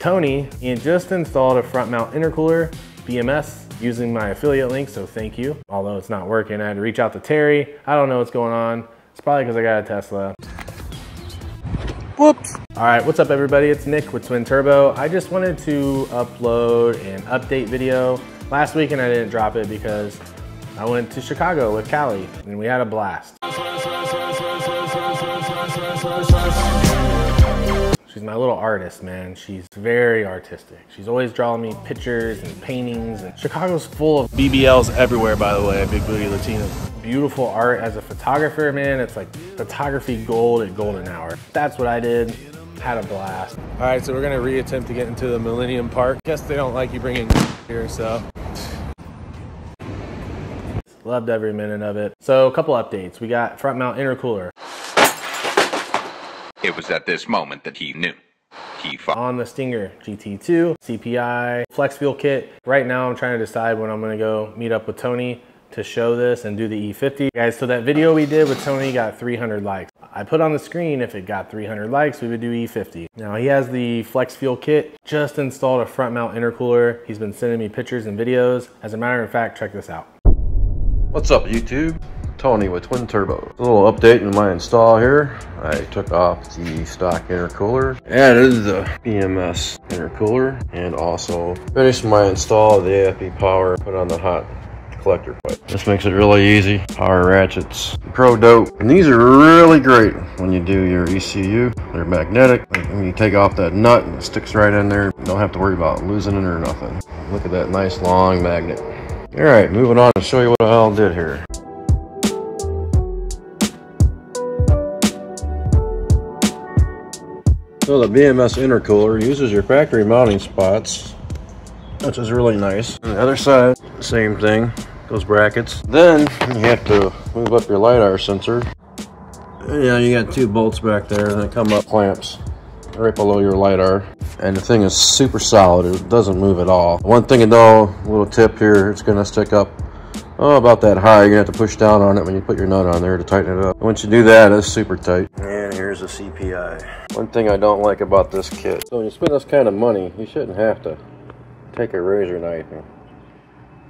Tony. He just installed a front mount intercooler, BMS, using my affiliate link, so thank you. Although it's not working, I had to reach out to Terry. I don't know what's going on. It's probably because I got a Tesla. Whoops. All right, what's up everybody? It's Nick with Twin Turbo. I just wanted to upload an update video. Last weekend I didn't drop it because I went to Chicago with Callie and we had a blast. She's my little artist, man. She's very artistic. She's always drawing me pictures and paintings. And Chicago's full of BBLs everywhere, by the way, Big Booty Latino. Beautiful art as a photographer, man. It's like photography gold at golden hour. That's what I did. Had a blast. All right, so we're gonna reattempt to get into the Millennium Park. Guess they don't like you bringing here, so. Loved every minute of it. So a couple updates. We got front mount intercooler. It was at this moment that he knew. On the Stinger GT2, CPI, flex fuel kit. Right now I'm trying to decide when I'm gonna go meet up with Tony to show this and do the E50. Guys, so that video we did with Tony got 300 likes. I put on the screen if it got 300 likes, we would do E50. Now he has the flex fuel kit, just installed a front mount intercooler. He's been sending me pictures and videos. As a matter of fact, check this out. What's up YouTube? Tony with Twin Turbo. A little update in my install here. I took off the stock intercooler, added the BMS intercooler, and also finished my install of the AFB power, put on the hot collector pipe. This makes it really easy. Power ratchets, Pro Dope. And these are really great when you do your ECU. They're magnetic. Like when you take off that nut, it sticks right in there. You don't have to worry about losing it or nothing. Look at that nice long magnet. All right, moving on to show you what I all did here. So the BMS intercooler uses your factory mounting spots, which is really nice. On the other side, same thing, those brackets. Then you have to move up your LiDAR sensor. Yeah, you got two bolts back there and they come up clamps right below your LiDAR. And the thing is super solid, it doesn't move at all. One thing though, little tip here, it's gonna stick up about that high. You're gonna have to push down on it when you put your nut on there to tighten it up. Once you do that, it's super tight. And here's a CPI. One thing I don't like about this kit, so when you spend this kind of money, you shouldn't have to take a razor knife and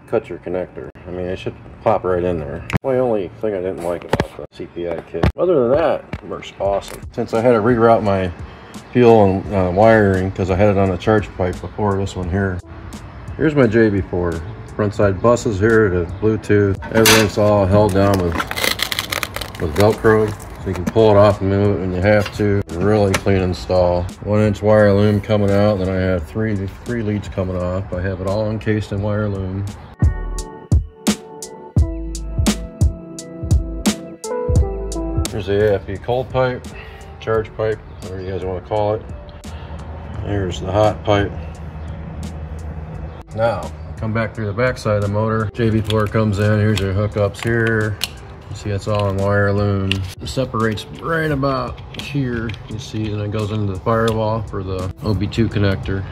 cut your connector. I mean, it should pop right in there. The only thing I didn't like about the CPI kit. Other than that, it works awesome. Since I had to reroute my fuel and wiring because I had it on a charge pipe before this one here. Here's my JB4. Front side buses here to Bluetooth. Everything's all held down with Velcro, so you can pull it off and move it when you have to. Really clean install. 1-inch wire loom coming out, then I have three leads coming off. I have it all encased in wire loom. Here's the AFB cold pipe, charge pipe, whatever you guys want to call it. Here's the hot pipe. Now, come back through the back side of the motor. JB4 comes in, here's your hookups here. You see it's all in wire loom. It separates right about here, you see, and it goes into the firewall for the OB2 connector.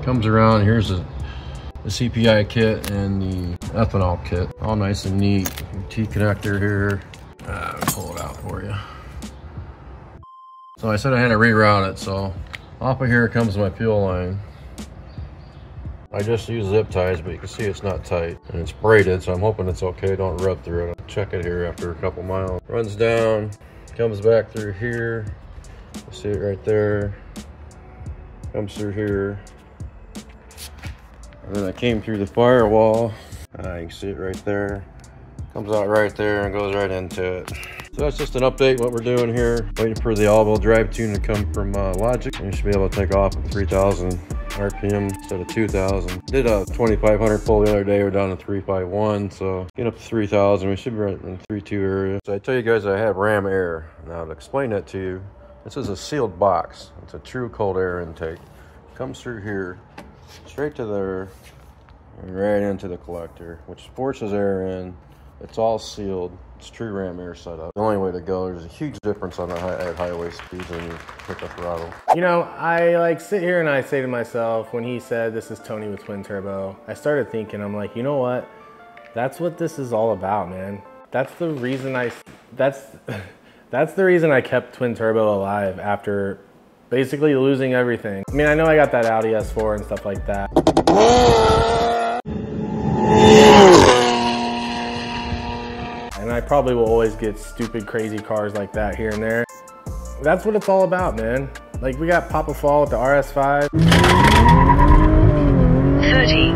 Comes around, here's the CPI kit and the ethanol kit. All nice and neat. T connector here. I'll pull it out for you. So I said I had to reroute it, so off of here comes my fuel line. I just use zip ties, but you can see it's not tight. And it's braided, so I'm hoping it's okay. Don't rub through it. I'll check it here after a couple miles. Runs down, comes back through here. You see it right there. Comes through here. And then I came through the firewall. You can see it right there. Comes out right there and goes right into it. So that's just an update what we're doing here. Waiting for the all-wheel drive tune to come from Logic. And you should be able to take off at 3,000 RPM instead of 2,000. Did a 2,500 pull the other day. We're down to 351. So get up to 3,000. We should be right in the 3.2 area. So I tell you guys I have Ram Air. Now to explain that to you, this is a sealed box. It's a true cold air intake. Comes through here, straight to there, and right into the collector, which forces air in. It's all sealed. It's true Ram Air setup. The only way to go, there's a huge difference on the at highway speeds when you pick up throttle. You know, I like sit here and I say to myself, when he said this is Tony with Twin Turbo, I started thinking, I'm like, you know what? That's what this is all about, man. That's the reason that's the reason I kept Twin Turbo alive after basically losing everything. I mean, I know I got that Audi S4 and stuff like that. And I probably will always get stupid, crazy cars like that here and there. That's what it's all about, man. Like, we got Papa Fall with the RS5. 30.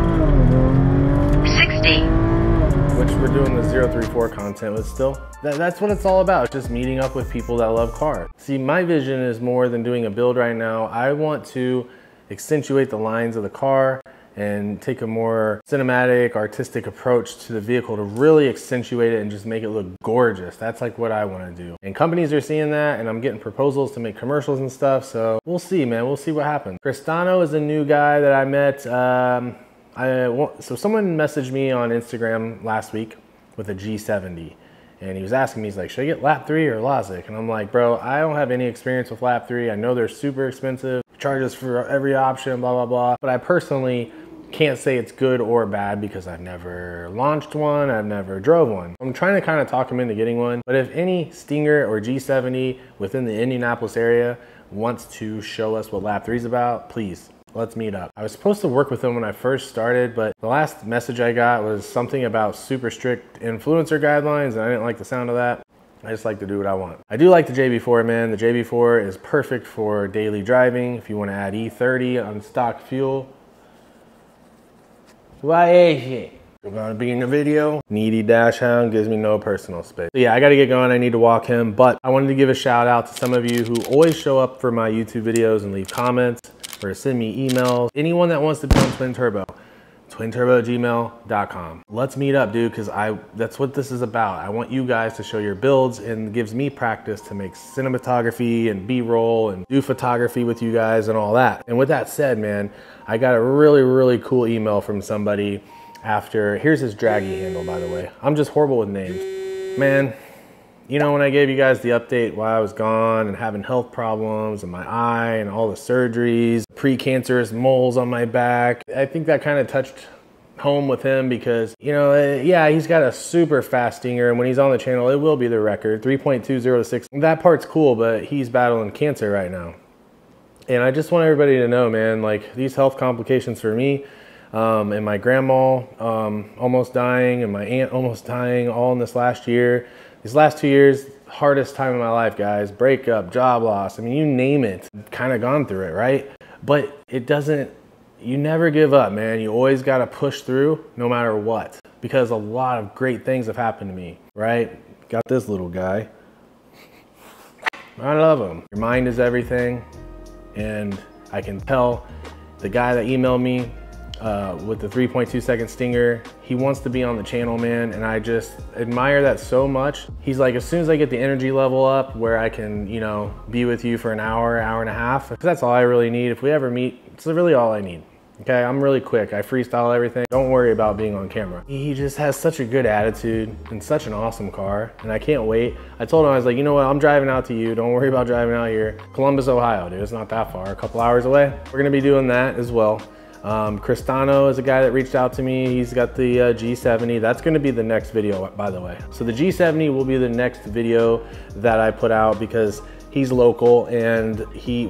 60. Which we're doing the 034 content with still. That's what it's all about, just meeting up with people that love cars. See, my vision is more than doing a build right now. I want to accentuate the lines of the car and take a more cinematic, artistic approach to the vehicle to really accentuate it and just make it look gorgeous. That's like what I want to do. And companies are seeing that, and I'm getting proposals to make commercials and stuff. So we'll see, man. We'll see what happens. Cristano is a new guy that I met. So someone messaged me on Instagram last week with a G70. And he was asking me, he's like, should I get lap 3 or LASIK? And I'm like, bro, I don't have any experience with lap 3. I know they're super expensive, charges for every option, blah, blah, blah. But I personally can't say it's good or bad because I've never launched one, I've never drove one. I'm trying to kind of talk him into getting one. But if any Stinger or G70 within the Indianapolis area wants to show us what lap 3 is about, please. Let's meet up. I was supposed to work with him when I first started, but the last message I got was something about super strict influencer guidelines, and I didn't like the sound of that. I just like to do what I want. I do like the JB4, man. The JB4 is perfect for daily driving. If you want to add E30 on stock fuel. Why is it? We're gonna be in the video. Needy dash hound gives me no personal space. So yeah, I gotta get going. I need to walk him, but I wanted to give a shout out to some of you who always show up for my YouTube videos and leave comments or send me emails. Anyone that wants to be on Twin Turbo, twinturbogmail.com. Let's meet up, dude, because that's what this is about. I want you guys to show your builds, and it gives me practice to make cinematography and B-roll and do photography with you guys and all that. And with that said, man, I got a really, really cool email from somebody after, here's his Draggy handle, by the way. I'm just horrible with names. Man, you know, when I gave you guys the update while I was gone and having health problems and my eye and all the surgeries, precancerous moles on my back, I think that kind of touched home with him because, you know, yeah, he's got a super fast Stinger, and when he's on the channel, it will be the record, 3.206. That part's cool, but he's battling cancer right now. And I just want everybody to know, man, like, these health complications for me, and my grandma almost dying, and my aunt almost dying, all in this last year. These last 2 years, hardest time of my life, guys. Breakup, job loss, I mean, you name it. Kind of gone through it, right? But it doesn't, you never give up, man. You always got to push through no matter what, because a lot of great things have happened to me, right? Got this little guy. I love him. Your mind is everything. And I can tell the guy that emailed me with the 3.2 second Stinger, he wants to be on the channel, man, and I just admire that so much. He's like, as soon as I get the energy level up where I can, you know, be with you for an hour, hour and a half, because that's all I really need. If we ever meet, it's really all I need. Okay, I'm really quick. I freestyle everything. Don't worry about being on camera. He just has such a good attitude and such an awesome car, and I can't wait. I told him, I was like, you know what, I'm driving out to you. Don't worry about driving out here. Columbus, Ohio, dude. It's not that far, a couple hours away. We're gonna be doing that as well. Cristano is a guy that reached out to me. He's got the G70. That's gonna be the next video, by the way. So the G70 will be the next video that I put out because he's local, and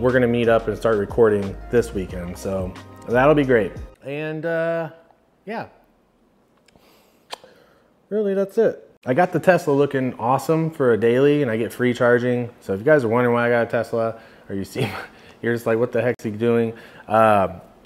we're gonna meet up and start recording this weekend. So that'll be great. And yeah, really that's it. I got the Tesla looking awesome for a daily, and I get free charging. So if you guys are wondering why I got a Tesla, or you see, you're just like, what the heck's he doing?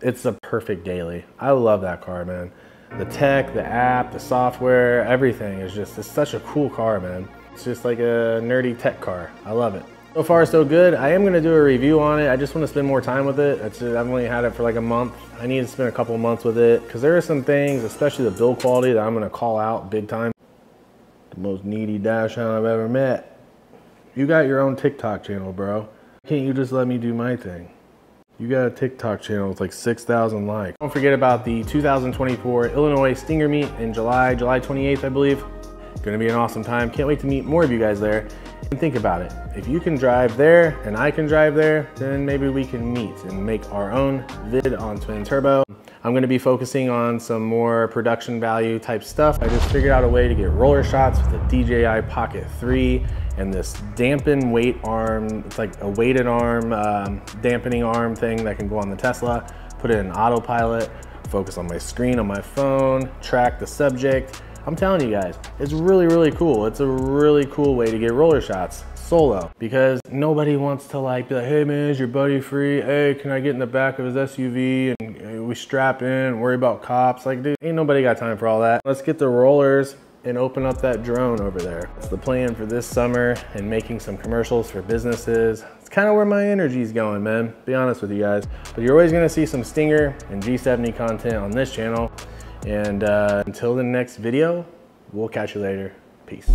It's a perfect daily. I love that car, man. The tech, the app, the software, everything is just, it's such a cool car, man. It's just like a nerdy tech car. I love it. So far, so good. I am gonna do a review on it. I just wanna spend more time with it. I've only had it for like a month. I need to spend a couple of months with it because there are some things, especially the build quality, that I'm gonna call out big time. The most needy dash hound I've ever met. You got your own TikTok channel, bro. Can't you just let me do my thing? You got a TikTok channel with like 6,000 likes. Don't forget about the 2024 Illinois Stinger Meet in July 28th, I believe. Gonna be an awesome time. Can't wait to meet more of you guys there. And think about it. If you can drive there and I can drive there, then maybe we can meet and make our own vid on Twin Turbo. I'm gonna be focusing on some more production value type stuff. I just figured out a way to get roller shots with the DJI Pocket 3 and this dampen weight arm. It's like a weighted arm, dampening arm thing that can go on the Tesla. Put it in autopilot, focus on my screen on my phone, track the subject. I'm telling you guys, it's really, really cool. It's a really cool way to get roller shots solo, because nobody wants to like be like, hey man, is your buddy free? Hey, can I get in the back of his SUV and we strap in and worry about cops? Like, dude, ain't nobody got time for all that. Let's get the rollers and open up that drone over there. That's the plan for this summer, and making some commercials for businesses. It's kind of where my energy is going, man, be honest with you guys. But you're always gonna see some Stinger and G70 content on this channel. And until the next video, we'll catch you later. Peace.